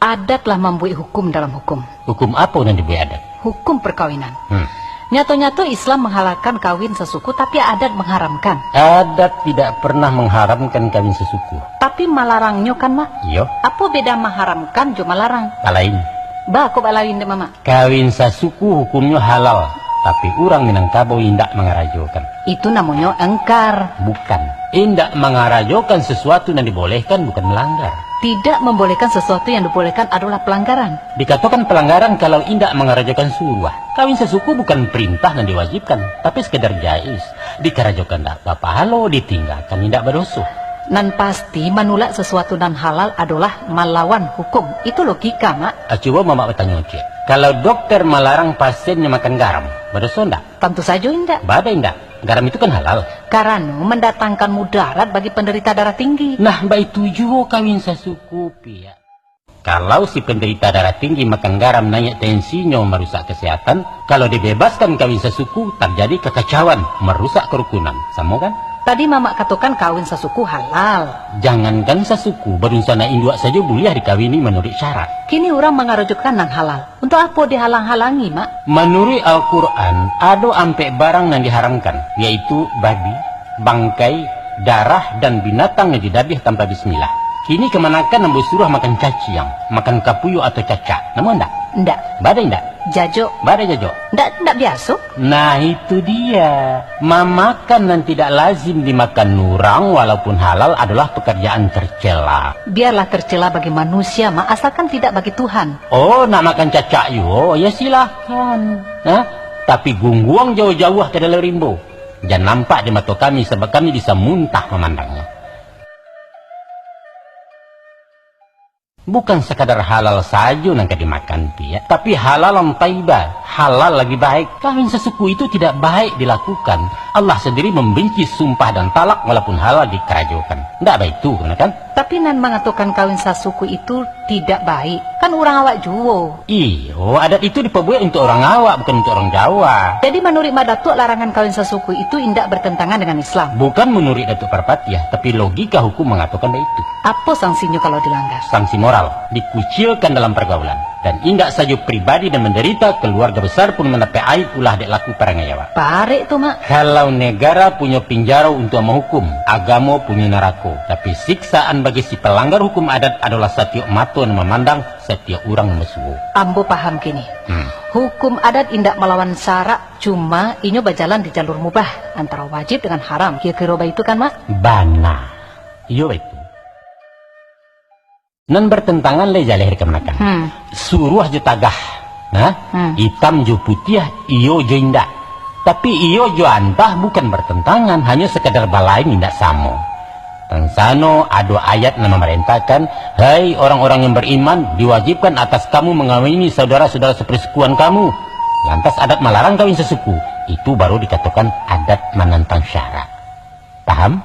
Adatlah membuat hukum dalam hukum. Hukum apa yang dibuat adat? Hukum perkawinan. Nyata-nyata Islam menghalalkan kawin sesuku, tapi adat mengharamkan. Adat tidak pernah mengharamkan kawin sesuku. Tapi melarangnya kan, Mak? Iya. Apa beda mengharamkan cuma melarang? Lain. Bah, aku balawin deh, Mama. Kawin sesuku hukumnya halal, tapi orang Minangkabau indak mengarajokan. Itu namanya engkar. Bukan. Indak mengarajokan sesuatu yang dibolehkan bukan melanggar. Tidak membolehkan sesuatu yang dibolehkan adalah pelanggaran. Dikatakan pelanggaran kalau indak mengarajokan suruh. Kawin sesuku bukan perintah dan diwajibkan, tapi sekedar jais. Dikarajokan tak apa-apa, halo ditinggalkan indak berdosa. Nan pasti menolak sesuatu dan halal adalah melawan hukum. Itu logika, Mak. Coba Mama bertanya, Cik. Kalau dokter melarang pasiennya makan garam, berdosa enggak? Tentu saja indak. Badai enggak? Garam itu kan halal. Karena mendatangkan mudarat bagi penderita darah tinggi. Nah, mbak itu juga kawin sesuku, ya. Kalau si penderita darah tinggi makan garam naik tensinya merusak kesehatan, kalau dibebaskan kawin sesuku terjadi kekacauan, merusak kerukunan. Sama kan? Tadi Mama katakan kawin sesuku halal. Jangankan sesuku, berunsana induk saja boleh dikawini menurut syarat. Kini orang mengarujukkan nan halal. Untuk apa dihalang-halangi, Mak? Menurut Al-Quran, ada ampe barang yang diharamkan, yaitu babi, bangkai, darah, dan binatang yang didabih tanpa bismillah. Kini kemanakan nambah suruh makan caciang, makan kapuyo atau cacak. Namun enggak? Enggak. Badai enggak? Jajo. Badai jajo? Enggak biasa. Nah itu dia. Memakan dan tidak lazim dimakan nurang walaupun halal adalah pekerjaan tercela. Biarlah tercela bagi manusia, Mak, asalkan tidak bagi Tuhan. Oh, nak makan cacak yo? Ya silahkan. Hah? Tapi gungguang jauh-jauh ke dalam rimbo. Jangan nampak di mata kami sebab kami bisa muntah memandangnya. Bukan sekadar halal saja nangka dimakan, Pia. Tapi halal yang taibah, halal lagi baik. Kawin sesuku itu tidak baik dilakukan. Allah sendiri membenci sumpah dan talak walaupun halal dikerajokan. Tidak baik itu, kan? Tapi nan mengatakan kawin sasuku itu tidak baik. Kan orang awak juwo. Iyo, adat itu diperbuat untuk orang awak, bukan untuk orang Jawa. Jadi menurut Mak Datuk, larangan kawin sasuku itu indak bertentangan dengan Islam. Bukan menurut Datuk Parpatiah, tapi logika hukum mengatakan itu. Apa sanksinya kalau dilanggar? Sanksi moral, dikucilkan dalam pergaulan. Dan indak saja pribadi dan menderita, keluarga besar pun mendapat aib ulah dek laku para ngayawa. Parek tuh, Mak. Kalau negara punya penjara untuk menghukum, agama punya neraka. Tapi siksaan bagi si pelanggar hukum adat adalah setiap mata yang memandang, setiap orang mesuhu. Ambo paham kini. Hukum adat indak melawan syarak, cuma inyo berjalan di jalur mubah antara wajib dengan haram. Kira-kira itu kan, Mak? Bana. Iyo itu. Nan bertentangan le jaleh kemenakan. Suruh jo tagah. Nah, hitam jo putih, iyo jo indak. Tapi iyo jo antah bukan bertentangan, hanya sekedar balain indak sama. Tangsano ada ayat yang memerintahkan, hai orang-orang yang beriman, diwajibkan atas kamu mengawini saudara-saudara sepersekuan kamu. Lantas adat melarang kawin sesuku, itu baru dikatakan adat menentang syarak. Paham?